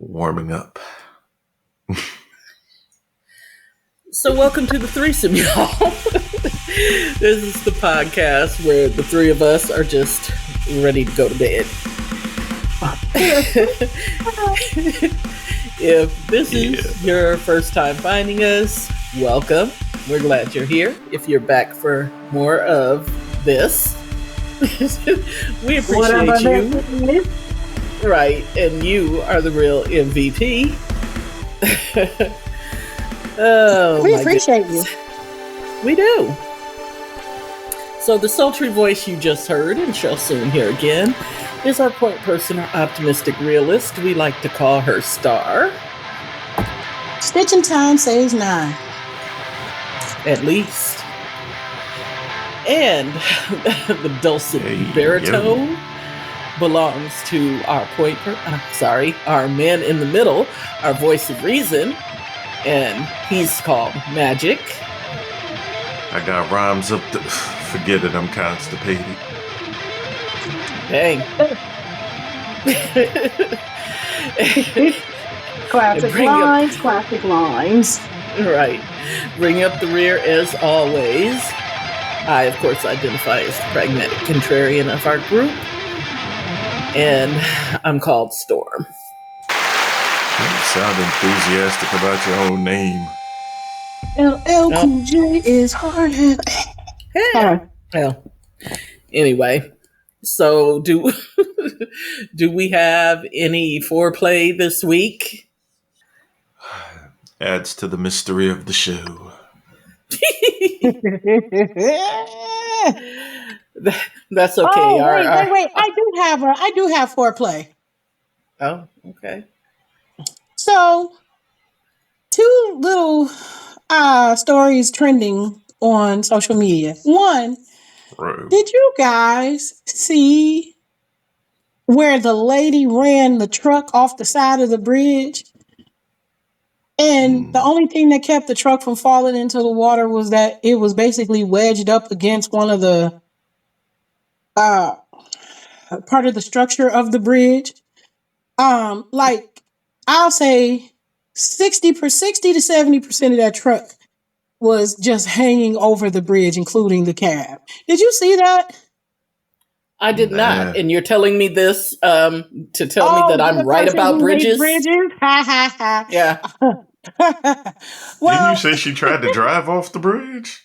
Warming up. So welcome to the threesome, y'all. This is the podcast where the three of us are just ready to go to bed. If this is your first time finding us, welcome. We're glad you're here. If you're back for more of this, we appreciate you. Right, and you are the real MVP. We appreciate you. We do. So the sultry voice you just heard and shall soon hear again is our point person, our optimistic realist. We like to call her Star. Stitching time saves 9. At least. And the dulcet baritone belongs to our our man in the middle, our voice of reason, and he's called Magic. I got rhymes up to forget it, I'm constipated. Dang. Classic lines. Right. Bring up the rear as always. I, of course, identify as the pragmatic contrarian of our group. And I'm called Storm. You sound enthusiastic about your own name. LL Cool J is hard. Well, anyway, so do we have any foreplay this week? Adds to the mystery of the show. That's okay. Oh, wait. I do have foreplay. Oh, okay. So, 2 little stories trending on social media. One, did you guys see where the lady ran the truck off the side of the bridge? And the only thing that kept the truck from falling into the water was that it was basically wedged up against one of the part of the structure of the bridge. Like I'll say 60 to 70% of that truck was just hanging over the bridge, including the cab. Did you see that? I did not. And you're telling me this to tell me that I'm right about bridges? Ha ha ha. Yeah. Well, didn't you say she tried to drive off the bridge?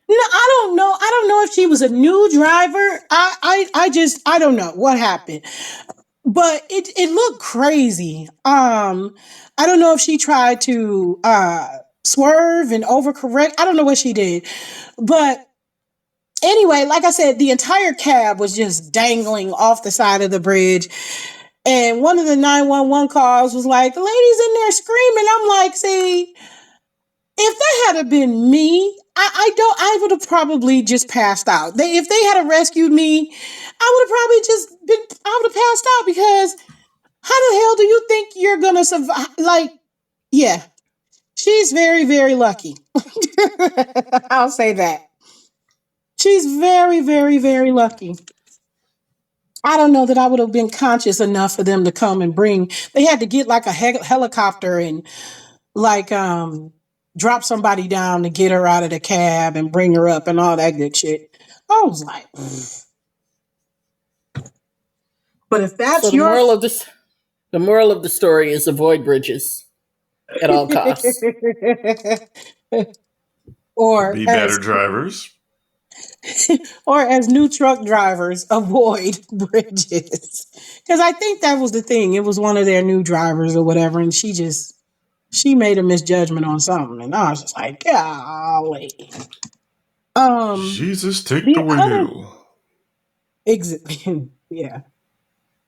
No, I don't know. I don't know if she was a new driver. I don't know what happened. But it looked crazy. I don't know if she tried to swerve and overcorrect. I don't know what she did. But anyway, like I said, the entire cab was just dangling off the side of the bridge. And one of the 911 calls was like, the lady's in there screaming. I'm like, see, if that had been me, I would have probably just passed out. If they had rescued me, I would have passed out, because how the hell do you think you're going to survive? Like, yeah, she's very, very lucky. I'll say that. She's very, very, very lucky. I don't know that I would have been conscious enough for them to come and they had to get like a helicopter and like, drop somebody down to get her out of the cab and bring her up and all that good shit. I was like, but if that's so the moral of the story is avoid bridges at all costs. Or be better drivers. Or as new truck drivers, avoid bridges. Because I think that was the thing. It was one of their new drivers or whatever, and she made a misjudgment on something, and I was just like, golly. Jesus, take the wheel. Exactly. Yeah.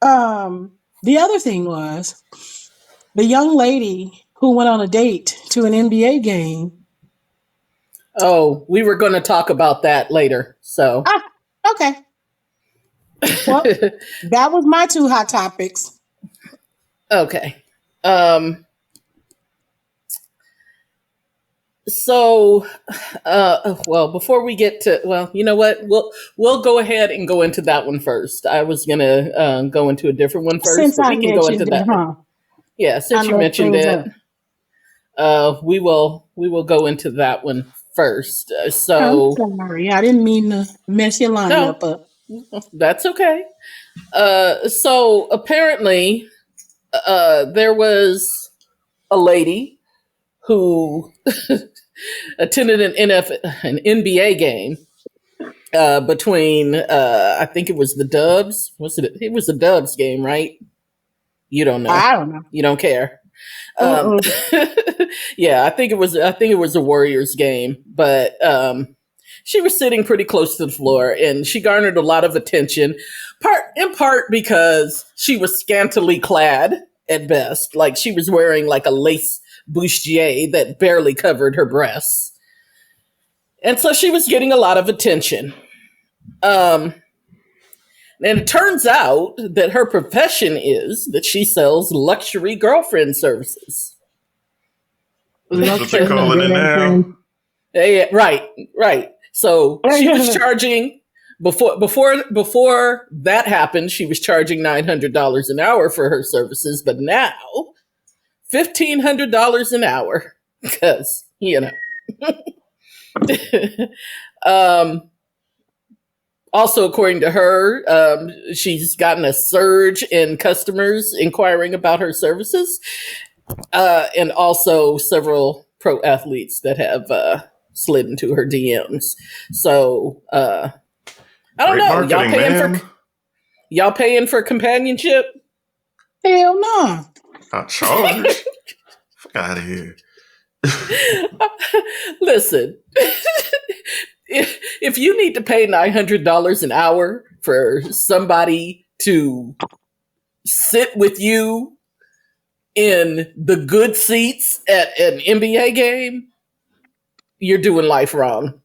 The other thing was the young lady who went on a date to an NBA game. Oh, we were going to talk about that later. So. Okay. Well, that was my 2 hot topics. Okay. So, well, before we get to, well, you know what? We'll go ahead and go into that one first. I was gonna go into a different one first, Since but I we can go into mentioned that. it, huh? Yeah, I since you messed mentioned things it, up. we will go into that one first. I'm So sorry. I didn't mean to mess your no, lineup up. that's okay. So apparently, there was a lady who attended an NBA game between I think it was the Dubs. Was it? It was the Dubs game, right? You don't know. I don't know. You don't care. Um, Mm-mm. yeah, I think it was. I think it was a Warriors game, but she was sitting pretty close to the floor, and she garnered a lot of attention. In part because she was scantily clad at best, like she was wearing like a lace bustier that barely covered her breasts, and so she was getting a lot of attention. Um, and it turns out that her profession is that she sells luxury girlfriend services. That's what they're Luxury calling it now. girlfriend. Yeah, right, right. So she was charging before that happened. She was charging $900 an hour for her services, but now $1,500 an hour because um, also, according to her, she's gotten a surge in customers inquiring about her services, and also several pro athletes that have slid into her DMs. So I don't Great know. marketing, man. Y'all paying for companionship? Hell no. I charge. Fuck out of here. Listen, if you need to pay $900 an hour for somebody to sit with you in the good seats at an NBA game, you're doing life wrong.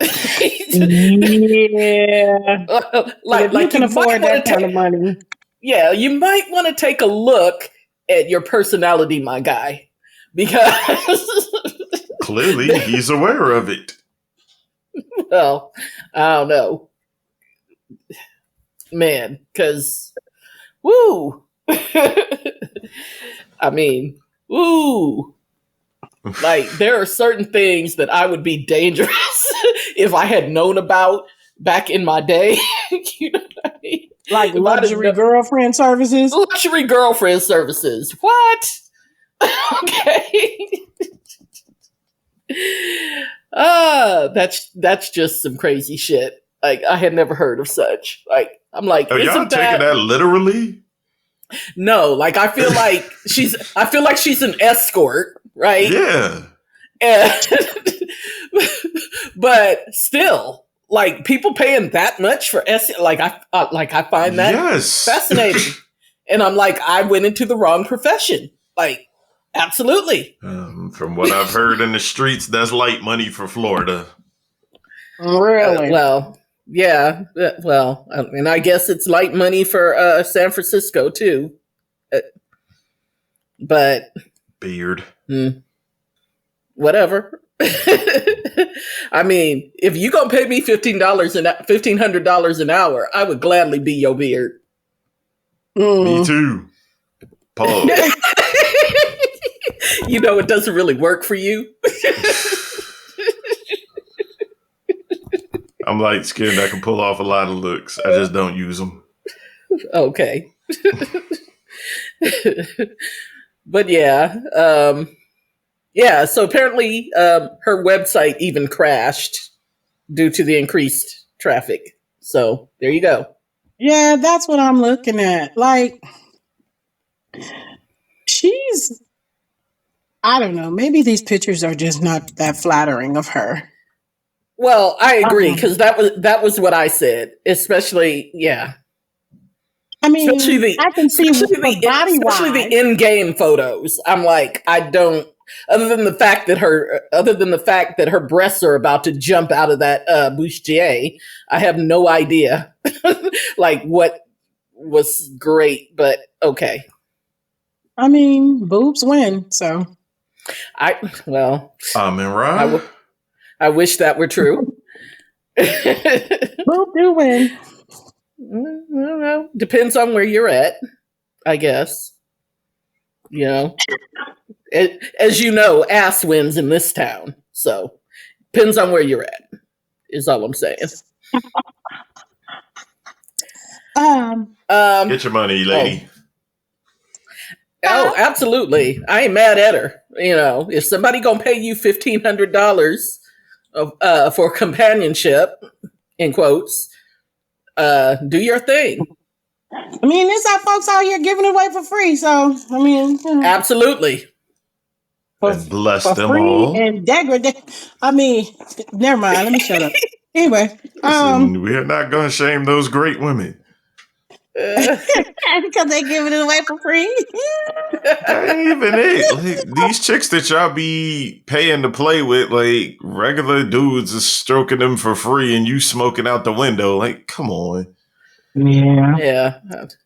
Yeah. If you like can you might afford want that to kind take, of money. yeah, you might want to take a look at your personality, my guy, because Clearly, he's aware of it. well, I don't know, man, because woo, I mean, woo. Like there are certain things that I would be dangerous if I had known about back in my day. You know what I mean? Like If I'd have luxury girlfriend services. luxury girlfriend services. What? Okay. That's just some crazy shit. Like I had never heard of such. Like I'm like, Are y'all isn't taking that literally? No, like I feel like she's an escort, right? Yeah. And but still, like people paying that much for I find that Yes. fascinating. And I'm like, I went into the wrong profession. Like, absolutely. From what I've heard in the streets, that's light money for Florida. Really? Well, yeah. Well, and I guess it's light money for San Francisco too. But Beard. whatever. I mean, if you gonna pay me $1,500 an hour, I would gladly be your beard. Me too. Pause. You know, it doesn't really work for you. I'm light skinned. I can pull off a lot of looks. I just don't use them. Okay. But yeah. Yeah, so apparently her website even crashed due to the increased traffic. So there you go. Yeah, that's what I'm looking at. Like, I don't know, maybe these pictures are just not that flattering of her. Well, I agree, because that was what I said. Especially, yeah. I mean, I can see especially the in-game photos. I'm like, I don't. Other than the fact that her breasts are about to jump out of that bustier, I have no idea, like what was great. But okay, I mean, boobs win. So I wish that were true. Boobs do win. I don't know. Depends on where you're at, I guess. You know, as you know, ass wins in this town. So depends on where you're at. Is all I'm saying. Get your money, Oh, lady. oh, absolutely. I ain't mad at her. You know, if somebody gonna pay you $1,500 for companionship, in quotes, do your thing. I mean, there's our folks out here giving it away for free. So, I mean, Absolutely. And bless for them free all. and degradation. I mean, never mind. Let me shut up. Anyway, Listen, we are not going to shame those great women. because they giving it away for free. That ain't even it. Like, these chicks that y'all be paying to play with, like, regular dudes is stroking them for free and you smoking out the window. Like, come on. Yeah. Yeah.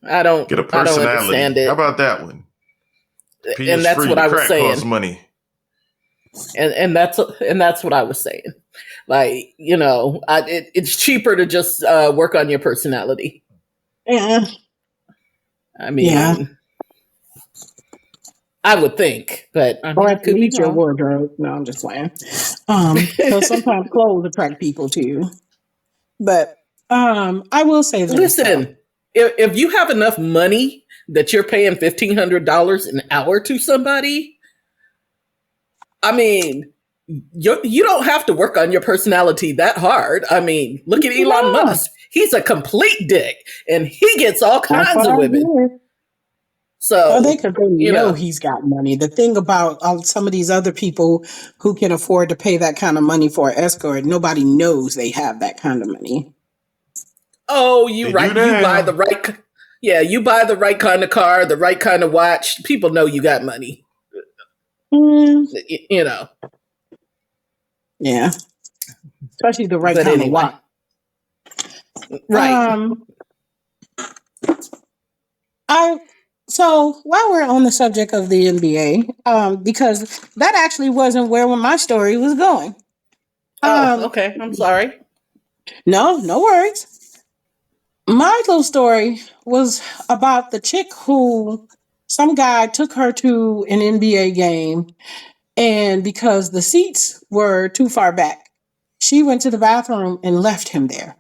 I don't Get a I don't personality. understand it. How about that one? P And is that's free. what The I was crack saying. costs money. And that's what I was saying. Like, you know, it's cheaper to just work on your personality. Yeah. I mean, I would think, but I mean, Or I at could be least your wrong. wardrobe. No, I'm just playing. So sometimes clothes attract people too. But I will say this. Listen, if you have enough money that you're paying $1,500 an hour to somebody, I mean, you don't have to work on your personality that hard. I mean, look at Elon No, Musk. He's a complete dick, and he gets all that's kinds what of I women. hear. So, They could you know know, he's got money. The thing about some of these other people who can afford to pay that kind of money for an escort, nobody knows they have that kind of money. oh, you They do right, you buy now. the right, yeah, you buy the right kind of car, the right kind of watch. People know you got money. Mm, You know, yeah, especially the right but kind of anyway, watch. right. Um, I so while we're on the subject of the NBA, because that actually wasn't where my story was going. Oh, Um, okay. I'm sorry. no worries. My little story was about the chick who some guy took her to an NBA game, and because the seats were too far back, she went to the bathroom and left him there.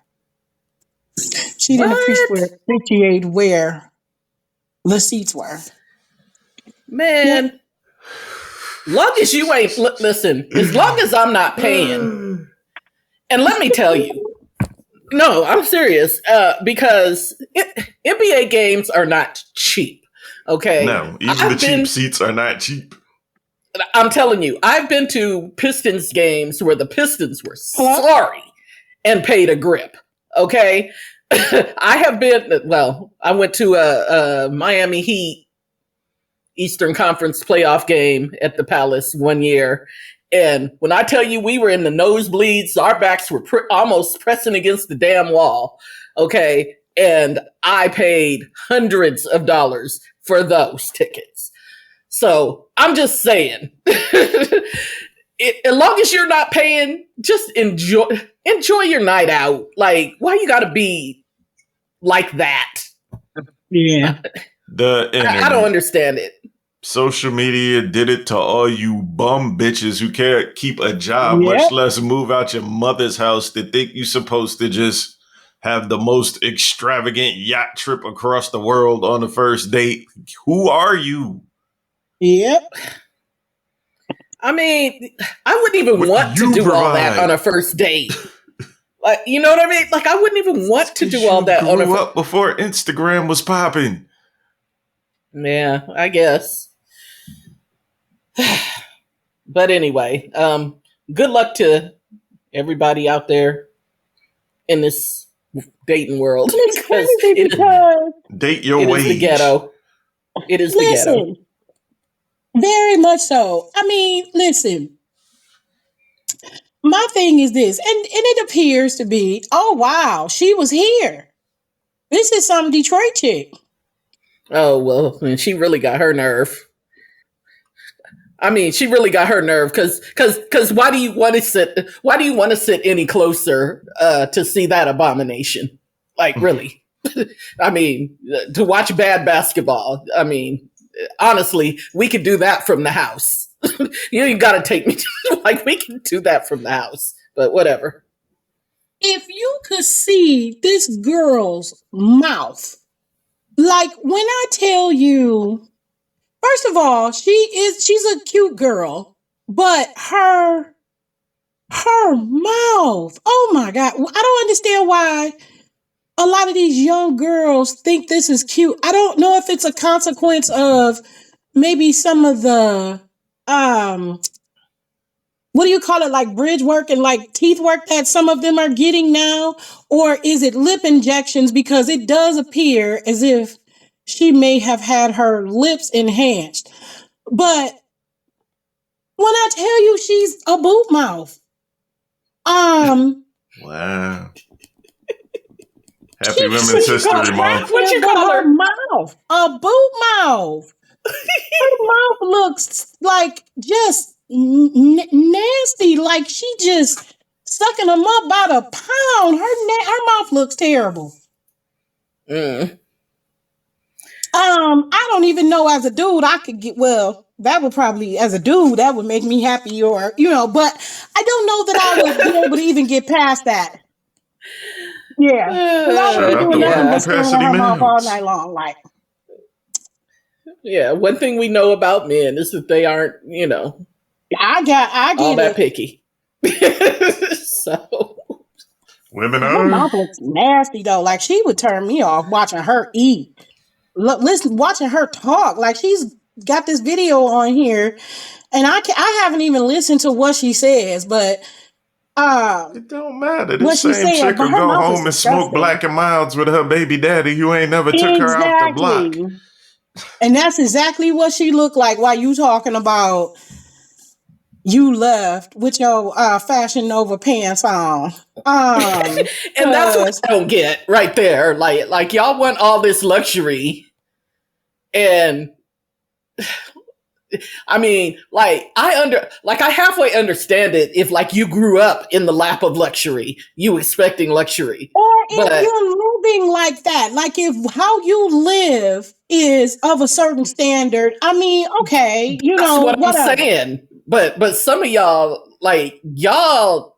She didn't What? appreciate where the seats were. Yep. Man, long as you ain't, listen, as long as I'm not paying, and let me tell you, no, I'm serious, because NBA games are not cheap. Okay. No, even the cheap seats are not cheap. I'm telling you, I've been to Pistons games where the Pistons were Hello? sorry and paid a grip. Okay. I have been, well, I went to a Miami Heat Eastern Conference playoff game at the Palace one year. And when I tell you we were in the nosebleeds, our backs were almost pressing against the damn wall. Okay. And I paid hundreds of dollars for those tickets. So I'm just saying, as long as you're not paying, just enjoy your night out. Like, why you gotta be like that? Yeah. The internet. I don't understand it. Social media did it to all you bum bitches who can't keep a job, Yep. much less move out your mother's house, that think you're supposed to just have the most extravagant yacht trip across the world on the first date. Who are you? Yep. I mean, I wouldn't even What want do to you do all that provide? on a first date. Like, you know what I mean? Like, I wouldn't even want to do all that on a grew up before Instagram was popping. Yeah, I guess. But anyway, good luck to everybody out there in this dating world. It's because crazy because Date your it wage. is the ghetto. It is the ghetto. listen, very much so. I mean, listen. My thing is this, and it appears to be, oh wow, she was here. This is some Detroit chick. Oh well, man, she really got her nerve. I mean, she really got her nerve because why do you want to sit? Why do you want to sit any closer to see that abomination? Like really? I mean, to watch bad basketball. I mean, honestly, we could do that from the house. You ain't got to take me to, like, we can do that from the house, but whatever. If you could see this girl's mouth, like when I tell you, first of all, she's a cute girl, but her mouth, oh my God. I don't understand why a lot of these young girls think this is cute. I don't know if it's a consequence of maybe some of the what do you call it, like bridge work and like teeth work that some of them are getting now, or is it lip injections, because it does appear as if she may have had her lips enhanced. But when I tell you she's a boot mouth, wow. Happy Women's History Month. What you call her? Mouth, a boot mouth. Her mouth looks like just nasty, like she just sucking them up by the pound. Her mouth looks terrible. I don't even know, as a dude I could get, well, that would probably, as a dude, that would make me happy, or but I don't know that I would be able to even get past that. Yeah, I would be doing nothing but staring at her mouth all night long, like. Yeah, one thing we know about men is that they aren't, I get all that picky. So women her are. mouth looks nasty though. Like, she would turn me off watching her eat. Watching her talk. Like, she's got this video on here, and I haven't even listened to what she says, but it don't matter. This same chick will go home and smoke Black and Milds with her baby daddy who ain't never took her out the block. And that's exactly what she looked like while you talking about you left with your Fashion Nova pants on. And that's what I don't get right there. Like y'all want all this luxury, and I mean, I halfway understand it if, like, you grew up in the lap of luxury, you expecting luxury. Or if you're living like that, like if how you live is of a certain standard. I mean, okay, that's what whatever. I'm saying. But some of y'all, like, y'all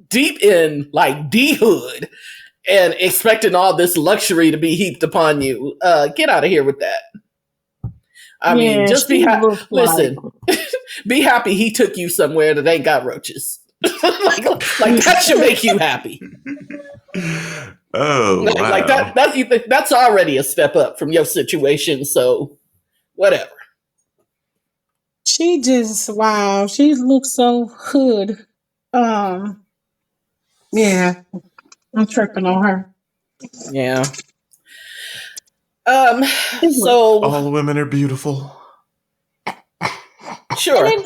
deep in, like, D-hood and expecting all this luxury to be heaped upon you. Get out of here with that. I mean, just be happy. Listen, be happy he took you somewhere that ain't got roaches. like that should make you happy. Oh, wow. Like that's already a step up from your situation. So, whatever. She just, wow, she looks so hood. Yeah, I'm tripping on her. Yeah. So all women are beautiful. Sure. And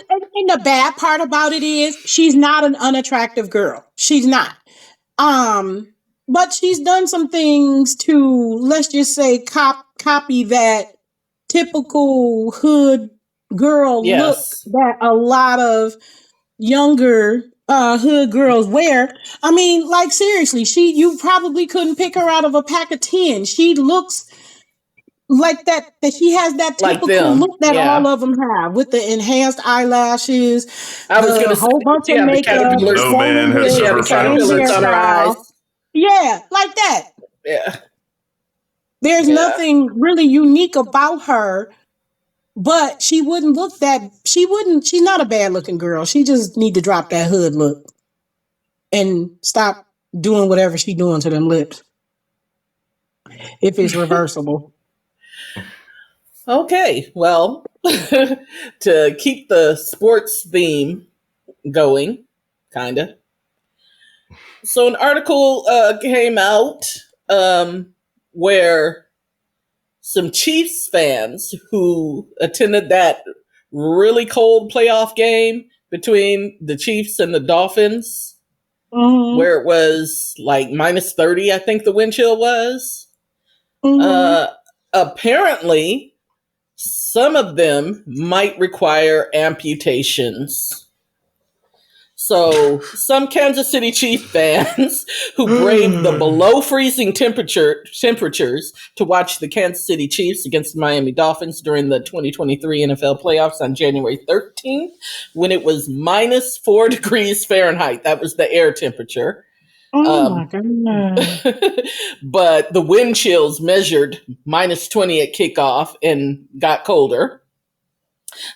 the bad part about it is she's not an unattractive girl. She's not. But she's done some things to, let's just say, copy that typical hood girl look that a lot of younger hood girls wear. I mean, like, seriously, you probably couldn't pick her out of a pack of 10. She looks like that she has that typical look that all of them have, with the enhanced eyelashes. I was going to whole bunch of makeup. No man has ever found success. Yeah, like that. Yeah. There's nothing really unique about her, but she wouldn't look that. She's not a bad looking girl. She just need to drop that hood look and stop doing whatever she's doing to them lips, if it's reversible. Okay, well, to keep the sports theme going, kind of. So an article came out where some Chiefs fans who attended that really cold playoff game between the Chiefs and the Dolphins, where it was like minus 30, I think the wind chill was. Apparently, some of them might require amputations. So some Kansas City Chief fans who braved the below freezing temperatures to watch the Kansas City Chiefs against the Miami Dolphins during the 2023 NFL playoffs on January 13th, when it was minus 4 degrees Fahrenheit. That was the air temperature. Oh my goodness. But the wind chills measured minus 20 at kickoff and got colder.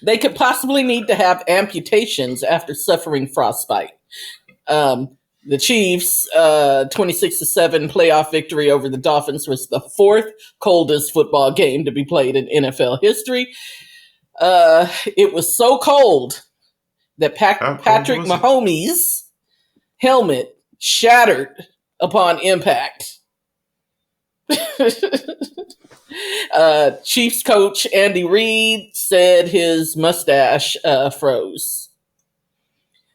They could possibly need to have amputations after suffering frostbite. The Chiefs' 26-7 playoff victory over the Dolphins was the fourth coldest football game to be played in NFL history. It was so cold that Patrick Mahomes' helmet shattered upon impact. Chiefs coach Andy Reid said his mustache froze.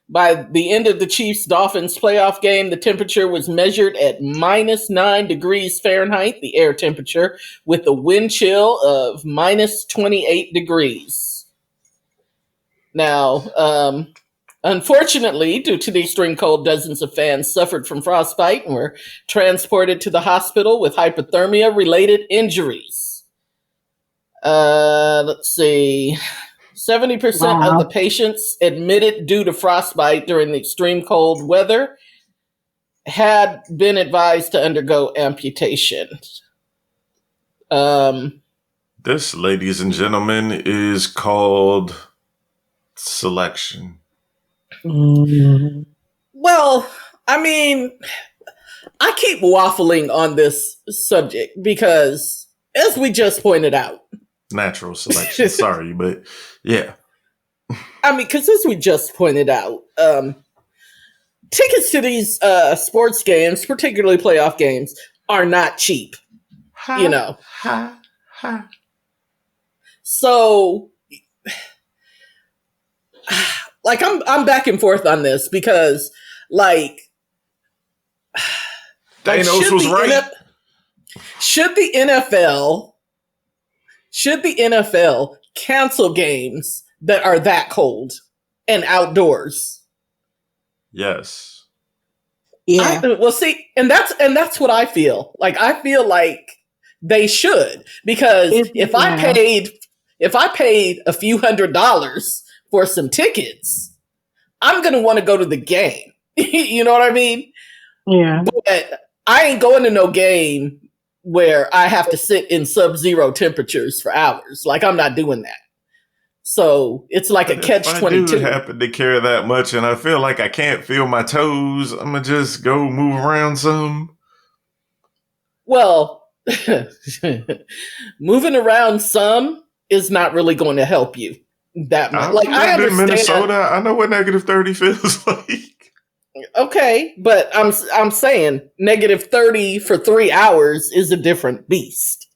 By the end of the Chiefs-Dolphins playoff game, the temperature was measured at minus 9 degrees Fahrenheit, the air temperature, with a wind chill of minus 28 degrees. Now, unfortunately, due to the extreme cold, dozens of fans suffered from frostbite and were transported to the hospital with hypothermia-related injuries. Let's see. 70% of the patients admitted due to frostbite during the extreme cold weather had been advised to undergo amputation. This, ladies and gentlemen, is called selection. Well, I mean, I keep waffling on this subject because, as we just pointed out, natural selection. Sorry, but yeah. I mean, because as we just pointed out, tickets to these sports games, particularly playoff games, are not cheap. You know. So, like, I'm back and forth on this because, like, Thanos was right. Should the NFL cancel games that are that cold and outdoors? Yes. Yeah. Well, see, and that's what I feel. Like, I feel like they should, because if I paid a few $100s for some tickets, I'm gonna want to go to the game. You know what I mean? Yeah. But I ain't going to no game where I have to sit in sub-zero temperatures for hours. Like, I'm not doing that. So it's like a catch-22. If I do happen to care that much and I feel like I can't feel my toes, I'm going to just go move around some. Well, moving around some is not really going to help you that much. Like, I understand. In Minnesota, I know what negative 30 feels like. Okay, but I'm saying negative 30 for 3 hours is a different beast.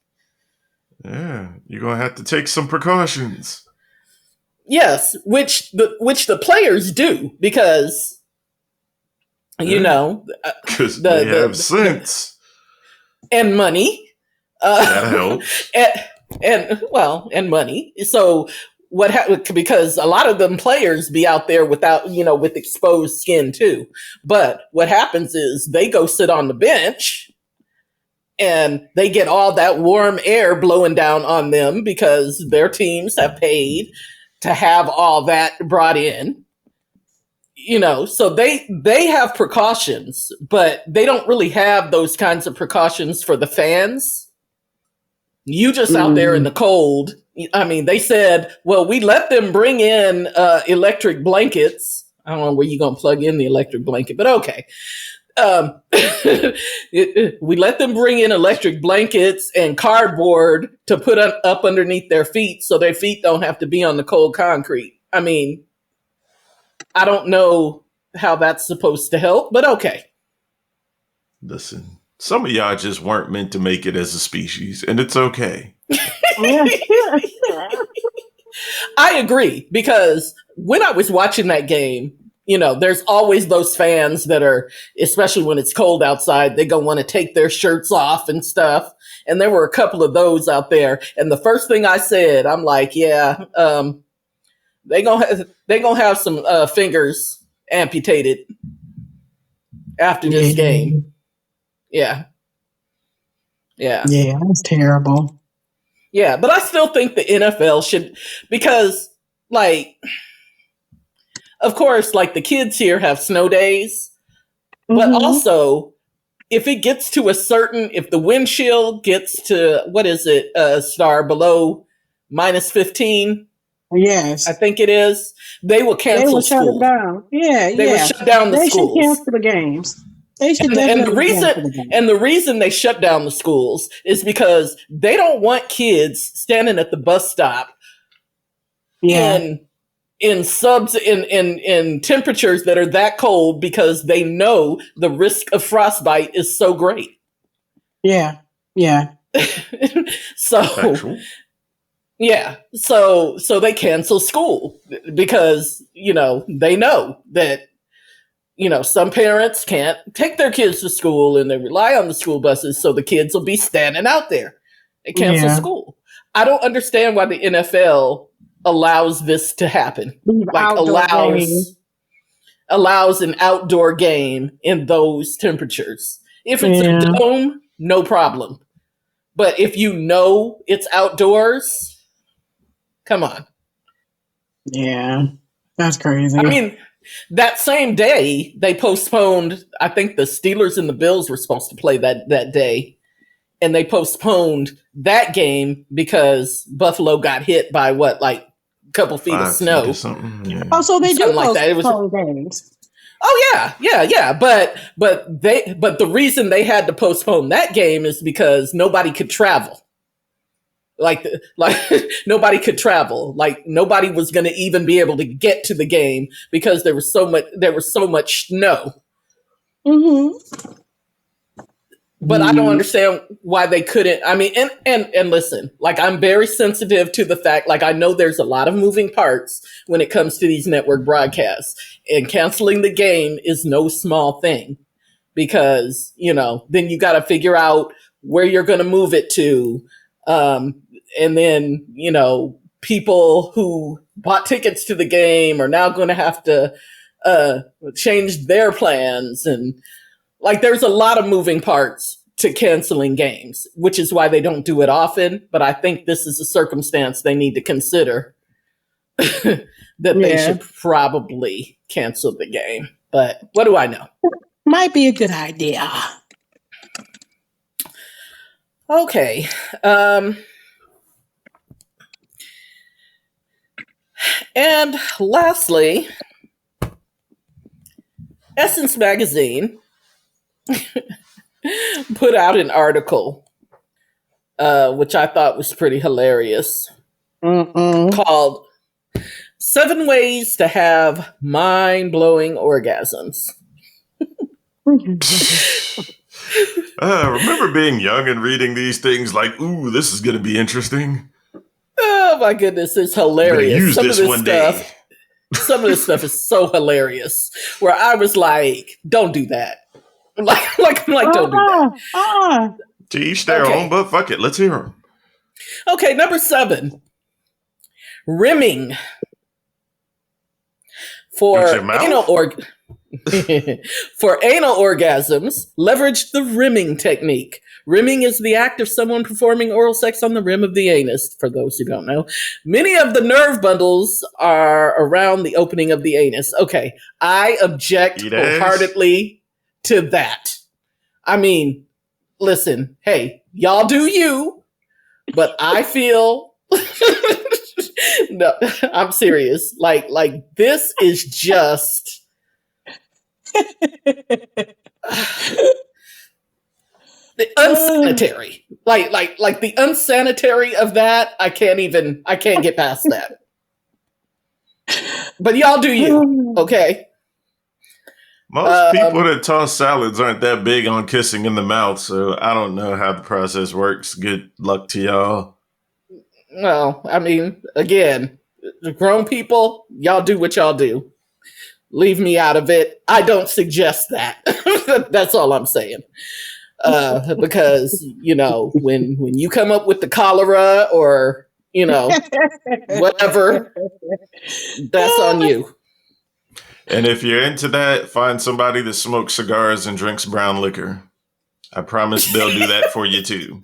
Yeah, you're going to have to take some precautions. Yes, which the players do, because you know, because they have sense and money. That helps. And money. So because a lot of them players be out there without, with exposed skin too. But what happens is they go sit on the bench and they get all that warm air blowing down on them because their teams have paid to have all that brought in. So they have precautions, but they don't really have those kinds of precautions for the fans. You just out there in the cold. I mean, they said, well, we let them bring in electric blankets. I don't know where you're going to plug in the electric blanket, but okay. We let them bring in electric blankets and cardboard to put up underneath their feet so their feet don't have to be on the cold concrete. I mean, I don't know how that's supposed to help, but okay. Listen, some of y'all just weren't meant to make it as a species, and it's okay. I agree, because when I was watching that game, there's always those fans that are, especially when it's cold outside, they gonna want to take their shirts off and stuff. And there were a couple of those out there. And the first thing I said, I'm like, yeah, they gonna have some fingers amputated after this game. Yeah. Yeah, that's terrible. Yeah, but I still think the NFL should, because, like, of course, like the kids here have snow days, but also if it gets to if the windshield gets to, what is it, Star, below -15? Yes. I think it is. They will cancel school. Shut it down. Yeah, they will shut down the schools. They should cancel the games. They should definitely cancel the games. And the reason they shut down the schools is because they don't want kids standing at the bus stop in temperatures that are that cold, because they know the risk of frostbite is so great. Yeah. So so they cancel school because, they know that, some parents can't take their kids to school and they rely on the school buses, so the kids will be standing out there. They cancel school. I don't understand why the NFL allows this to happen. Like allows an outdoor game in those temperatures. If it's a dome, no problem. But if it's outdoors, come on. Yeah, that's crazy. I mean, that same day, they postponed, I think the Steelers and the Bills were supposed to play that day. And they postponed that game because Buffalo got hit by a couple feet of snow. Yeah. Oh, so they do like that. It was games. Oh yeah. But the reason they had to postpone that game is because nobody could travel. Like nobody could travel. Like nobody was going to even be able to get to the game because there was so much snow. Mm-hmm. But I don't understand why they couldn't. I mean, and listen, like, I'm very sensitive to the fact, like, I know there's a lot of moving parts when it comes to these network broadcasts, and canceling the game is no small thing, because, then you got to figure out where you're going to move it to. And then, people who bought tickets to the game are now going to have to change their plans. And like, there's a lot of moving parts to canceling games, which is why they don't do it often. But I think this is a circumstance they need to consider that they should probably cancel the game. But what do I know? Might be a good idea. Okay. And lastly, Essence Magazine put out an article, which I thought was pretty hilarious, called 7 Ways to Have Mind-Blowing Orgasms. Remember being young and reading these things like, ooh, this is going to be interesting? Oh my goodness, it's hilarious. Use this one day. Some of this stuff is so hilarious, where I was like, don't do that. Like, don't do that. To each their own, but fuck it. Let's hear them. Okay, number 7. Rimming. For anal orgasms, leverage the rimming technique. Rimming is the act of someone performing oral sex on the rim of the anus, for those who don't know. Many of the nerve bundles are around the opening of the anus. Okay, I object wholeheartedly to that. I mean, listen, hey, y'all do you, but I feel... No, I'm serious. Like this is just... the unsanitary, like the unsanitary of that. I can't get past that. But y'all do you, okay? Most people that toss salads aren't that big on kissing in the mouth, so I don't know how the process works. Good luck to y'all. Well, I mean, again, grown people, y'all do what y'all do. Leave me out of it. I don't suggest that. That's all I'm saying. Because, when you come up with the cholera or, whatever, that's on you. And if you're into that, find somebody that smokes cigars and drinks brown liquor. I promise they'll do that for you too.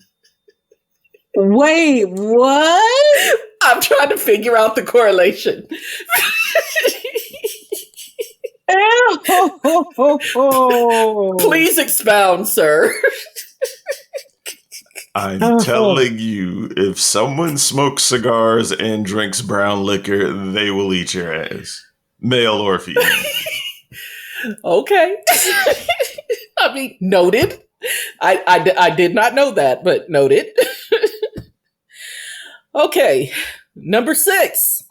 Wait, what? I'm trying to figure out the correlation. Please expound, sir. I'm telling you, if someone smokes cigars and drinks brown liquor, they will eat your ass. Male or female. Okay. I mean, noted. I did not know that, but noted. Okay. Number 6.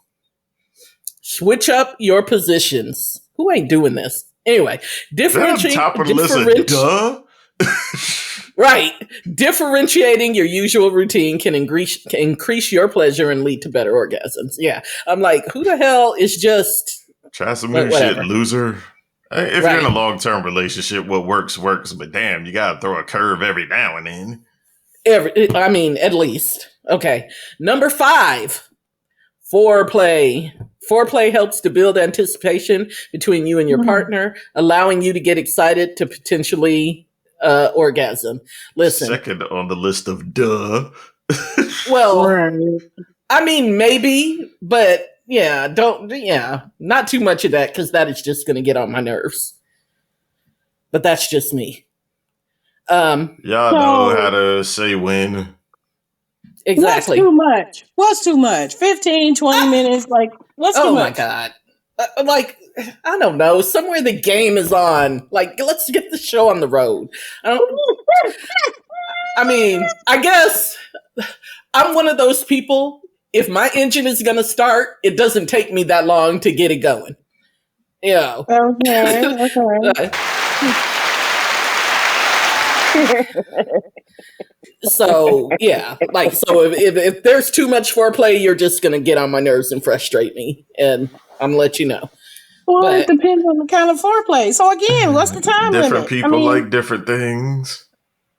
Switch up your positions. Who ain't doing this? Anyway, differentiating. Top of the list, duh. Right. Differentiating your usual routine can increase your pleasure and lead to better orgasms. Yeah. I'm like, who the hell is just... Try some new shit, loser. If you're in a long-term relationship, what works, but damn, you gotta throw a curve every now and then. At least. Okay. Number 5, foreplay. Foreplay helps to build anticipation between you and your partner, allowing you to get excited to potentially orgasm. Listen. Second on the list of duh. Well, I mean, maybe, but not too much of that, because that is just going to get on my nerves. But that's just me. Y'all know how to say when. Exactly. What's too much? 15, 20 minutes? Like, what's too much? Oh my God. I don't know. Somewhere the game is on. Like, let's get the show on the road. I guess I'm one of those people. If my engine is going to start, it doesn't take me that long to get it going. Yeah. Okay. So, yeah. If there's too much foreplay, you're just going to get on my nerves and frustrate me. And I'm going to let you know. Well, it depends on the kind of foreplay. So, again, what's the time limit? Different people like different things.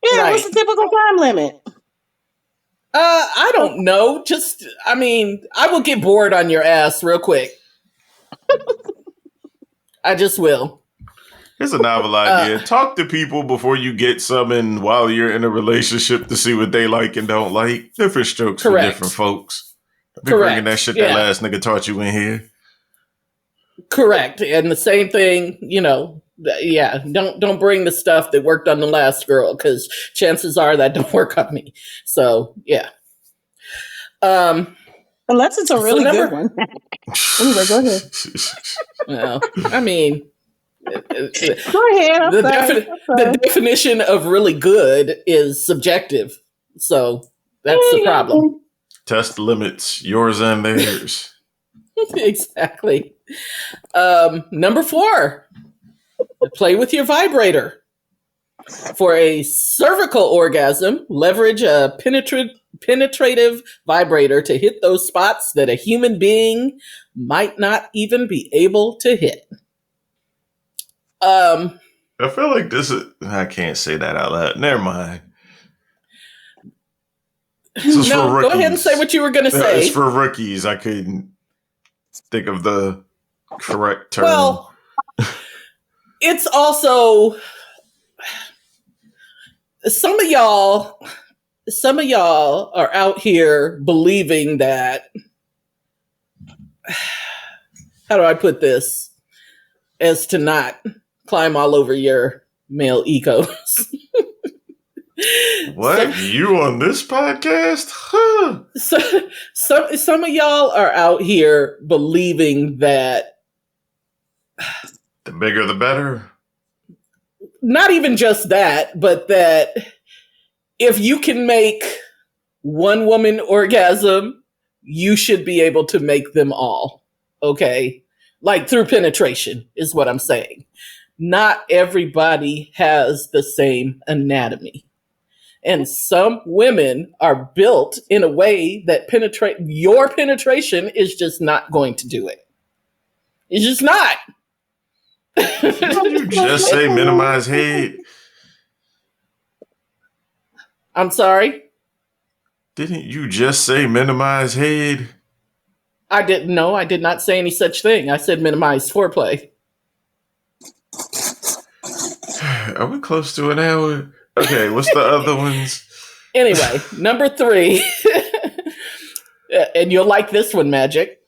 Yeah, right. What's the typical time limit? I don't know. I will get bored on your ass real quick. I just will. Here's a novel idea. Talk to people before you get some in while you're in a relationship to see what they like and don't like. Different strokes for different folks. Be bringing that shit that last nigga taught you in here. Correct. And the same thing, don't bring the stuff that worked on the last girl, because chances are that don't work on me. So, yeah. Unless it's a really good one. Anyway, go ahead. Well, go ahead. The definition of really good is subjective. So that's the problem. Test limits, yours and theirs. Exactly. Number 4, play with your vibrator. For a cervical orgasm, leverage a penetrative vibrator to hit those spots that a human being might not even be able to hit. I feel like I can't say that out loud. Never mind. No, go ahead and say what you were going to say. It's for rookies. I couldn't think of the correct term. Well, it's also some of y'all are out here believing that, how do I put this, as to not climb all over your male egos. What? You on this podcast? Huh. Some of y'all are out here believing that the bigger the better. Not even just that, but that if you can make one woman orgasm, you should be able to make them all. Okay? Like through penetration is what I'm saying. Not everybody has the same anatomy. And some women are built in a way that your penetration is just not going to do it. It's just not. Did you just say minimize head? I'm sorry? Didn't you just say minimize head? I didn't know. I did not say any such thing. I said minimize foreplay. Are we close to an hour? Okay, what's the other ones? Anyway, number 3, and you'll like this one, Magic.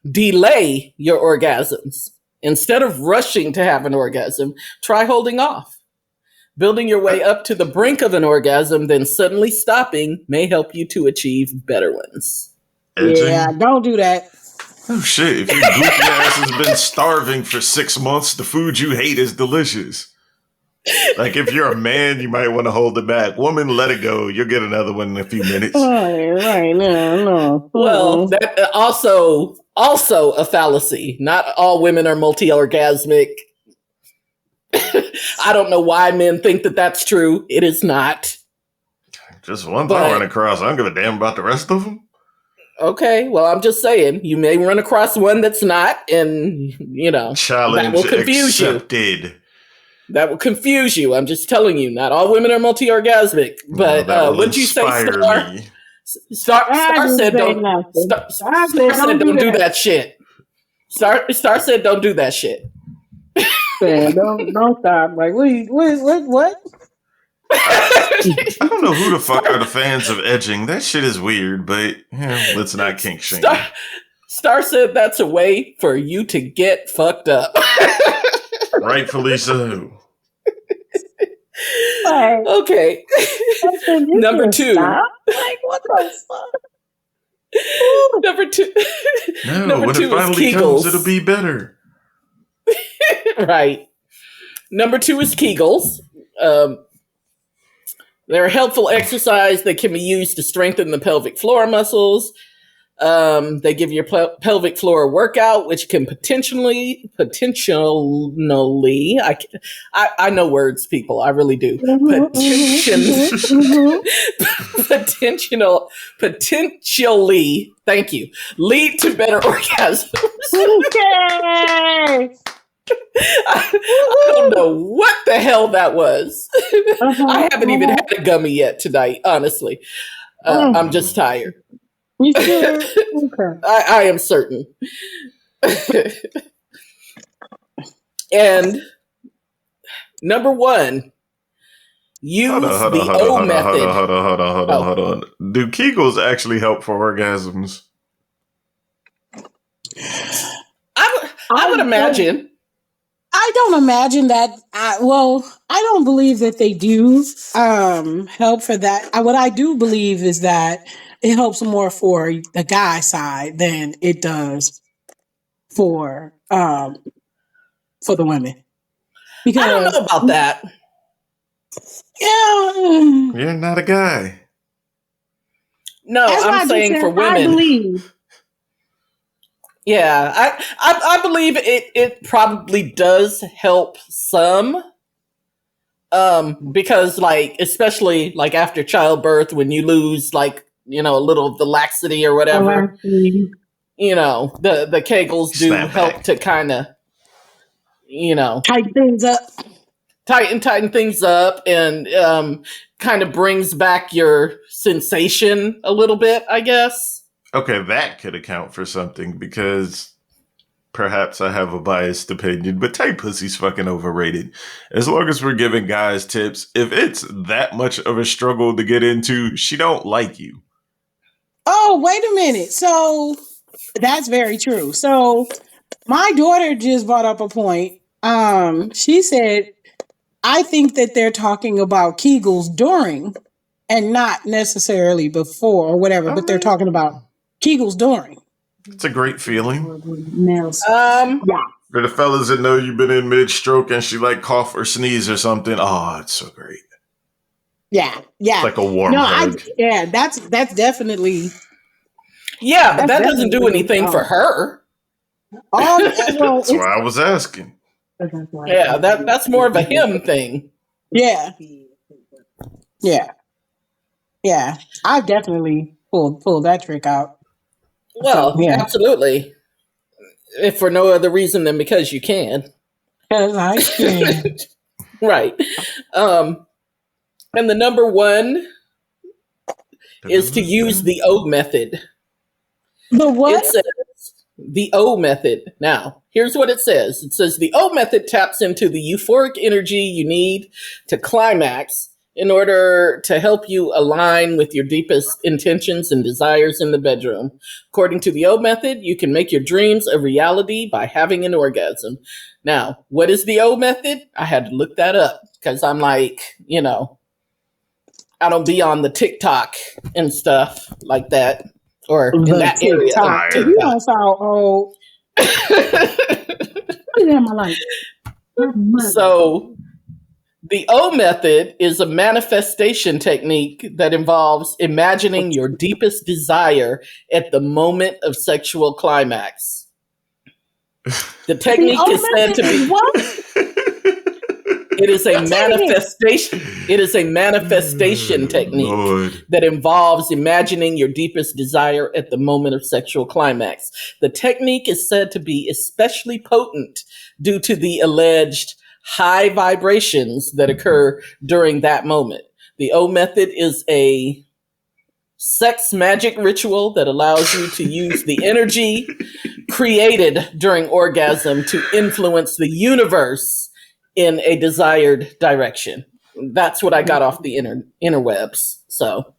Delay your orgasms. Instead of rushing to have an orgasm, try holding off. Building your way up to the brink of an orgasm, then suddenly stopping may help you to achieve better ones. Edging? Yeah, don't do that. Oh shit, if your goofy ass has been starving for 6 months, the food you hate is delicious. Like, if you're a man, you might want to hold it back. Woman, let it go. You'll get another one in a few minutes. Right, no. Well, that also a fallacy. Not all women are multi-orgasmic. I don't know why men think that that's true. It is not. Just one thing I run across. I don't give a damn about the rest of them. Okay, well, I'm just saying, you may run across one that's not, and, Challenge that will confuse accepted. you. That will confuse you. I'm just telling you, not all women are multi-orgasmic. But what'd you say, Star? Star said don't. Star said don't do that shit. Star said don't do that shit. Man, don't stop. Like, what? I don't know who the fuck are the fans of edging. That shit is weird, but let's not kink shame. Star said that's a way for you to get fucked up. Rightfully so. Okay. Number 2. Like, what the fuck? Number 2. No, Number when 2 it finally is Kegels. comes, it'll be better. Right. Number 2 is Kegels. They're a helpful exercise that can be used to strengthen the pelvic floor muscles. They give your pelvic floor a workout, which can potentially, I know words, people. I really do. Potentially, thank you, lead to better orgasms. Okay. I don't know what the hell that was. I haven't even had a gummy yet tonight, honestly. I'm just tired. You sure? Okay. I am certain. And number 1, use the O method. Hold on. Do Kegels actually help for orgasms? I would imagine. I don't imagine that. I don't believe that they do help for that. What I do believe is that it helps more for the guy side than it does for the women. Because I don't know about that. Yeah, you're not a guy. No, I'm saying for women. I believe. Yeah, I believe it probably does help some. Because especially after childbirth, when you lose a little of the laxity or whatever, the Kegels do help to kind of, tighten things up. Tighten things up, and kind of brings back your sensation a little bit, I guess. Okay, that could account for something, because perhaps I have a biased opinion, but tight pussy's fucking overrated. As long as we're giving guys tips, if it's that much of a struggle to get into, she don't like you. Oh, wait a minute. So that's very true. So my daughter just brought up a point. She said, I think that they're talking about Kegels during and not necessarily before or whatever, but they're talking about Kegels during. It's a great feeling. Yeah. For the fellas that know you've been in mid-stroke and she cough or sneeze or something, oh, it's so great. Yeah. It's like a warm hug. That's definitely. Yeah, but that doesn't do anything for her. That's why I was asking. Yeah, that's more of a him thing. Yeah. I've definitely pulled that trick out. Well, absolutely. If for no other reason than because you can. Because I can. Right. And the number 1 is to use the O method. The what? It says the O method. Now, here's what it says. It says the O method taps into the euphoric energy you need to climax in order to help you align with your deepest intentions and desires in the bedroom. According to the O method, you can make your dreams a reality by having an orgasm. Now, what is the O method? I had to look that up because I'm like, I don't be on the TikTok and stuff like that. Or in that area. You don't sound old. So, the O method is a manifestation technique that involves imagining your deepest desire at the moment of sexual climax. The technique is said to be what? It is a manifestation. It is a manifestation technique that involves imagining your deepest desire at the moment of sexual climax. The technique is said to be especially potent due to the alleged high vibrations that occur during that moment. The O method is a sex magic ritual that allows you to use the energy created during orgasm to influence the universe in a desired direction. That's what I got off the interwebs. So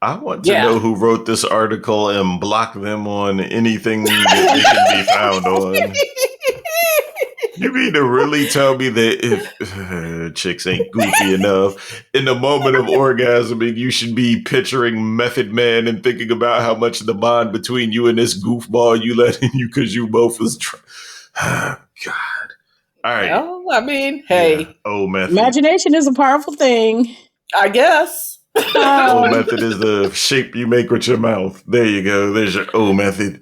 I want to know who wrote this article and block them on anything that they can be found on. You mean to really tell me that if chicks ain't goofy enough, in the moment of orgasming, you should be picturing Method Man and thinking about how much the bond between you and this goofball you let in you because you both was God. All right. Well, I mean, hey. Yeah. O method. Imagination is a powerful thing. I guess. O method is the shape you make with your mouth. There you go. There's your O method.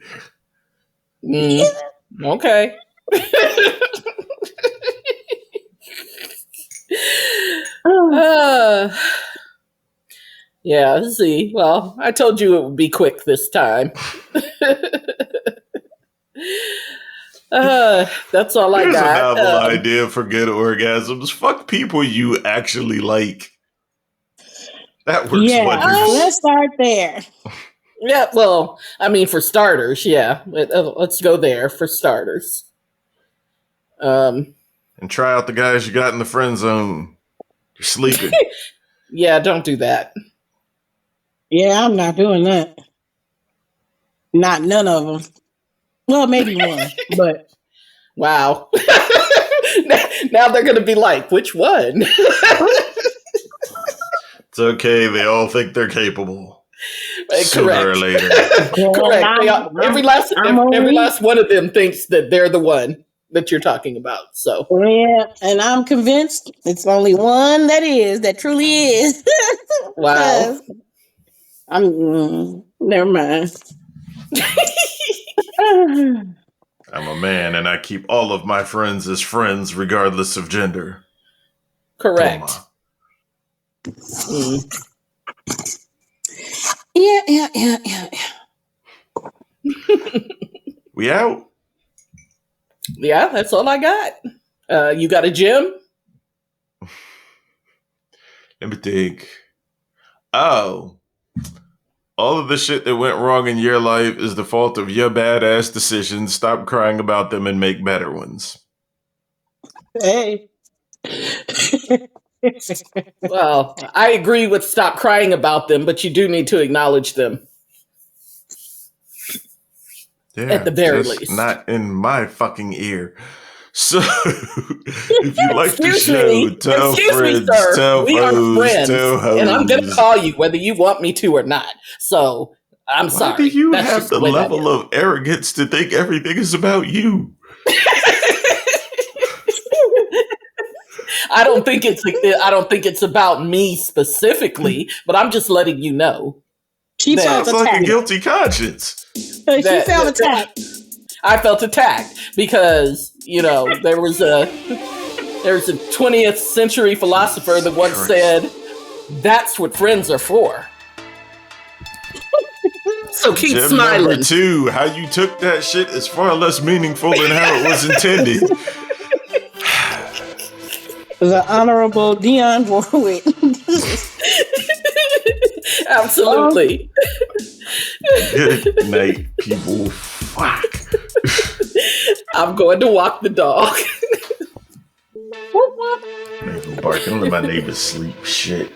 Okay. Yeah, let's see. Well, I told you it would be quick this time. That's all I got. Here's a novel idea for good orgasms. Fuck people you actually like. That works wonders. Let's start there. Yeah, well, I mean, for starters, yeah. Let's go there for starters. And try out the guys you got in the friend zone. You're sleeping. Yeah, don't do that. Yeah, I'm not doing that. Not none of them. Well, maybe one, but wow. Now they're going to be like, which one? It's okay. They all think they're capable. Sooner or later. Correct. Every last one of them thinks that they're the one that you're talking about. So yeah, and I'm convinced it's only one that truly is. Wow. Never mind. I'm a man and I keep all of my friends as friends regardless of gender. Correct. Yeah. We out? Yeah, that's all I got. You got a gym? Let me think. Oh. All of the shit that went wrong in your life is the fault of your badass decisions. Stop crying about them and make better ones. Hey. Well, I agree with stop crying about them, but you do need to acknowledge them. Yeah, at the very least. Not in my fucking ear. So, if you like the show, tell friends, tell foes, tell hoes. And I'm going to call you whether you want me to or not. So, I'm sorry. Why do you have the level of arrogance to think everything is about you? I don't think it's about me specifically, but I'm just letting you know. She felt attacked. Like a guilty conscience. She felt attacked. I felt attacked because, there was a 20th century philosopher that once said, "That's what friends are for." So keep Gem smiling. Number 2, how you took that shit is far less meaningful than how it was intended. The Honorable Dionne Warwick. Absolutely. Good night, people. Fuck. I'm going to walk the dog. Nigga barking. Let my neighbors sleep. Shit.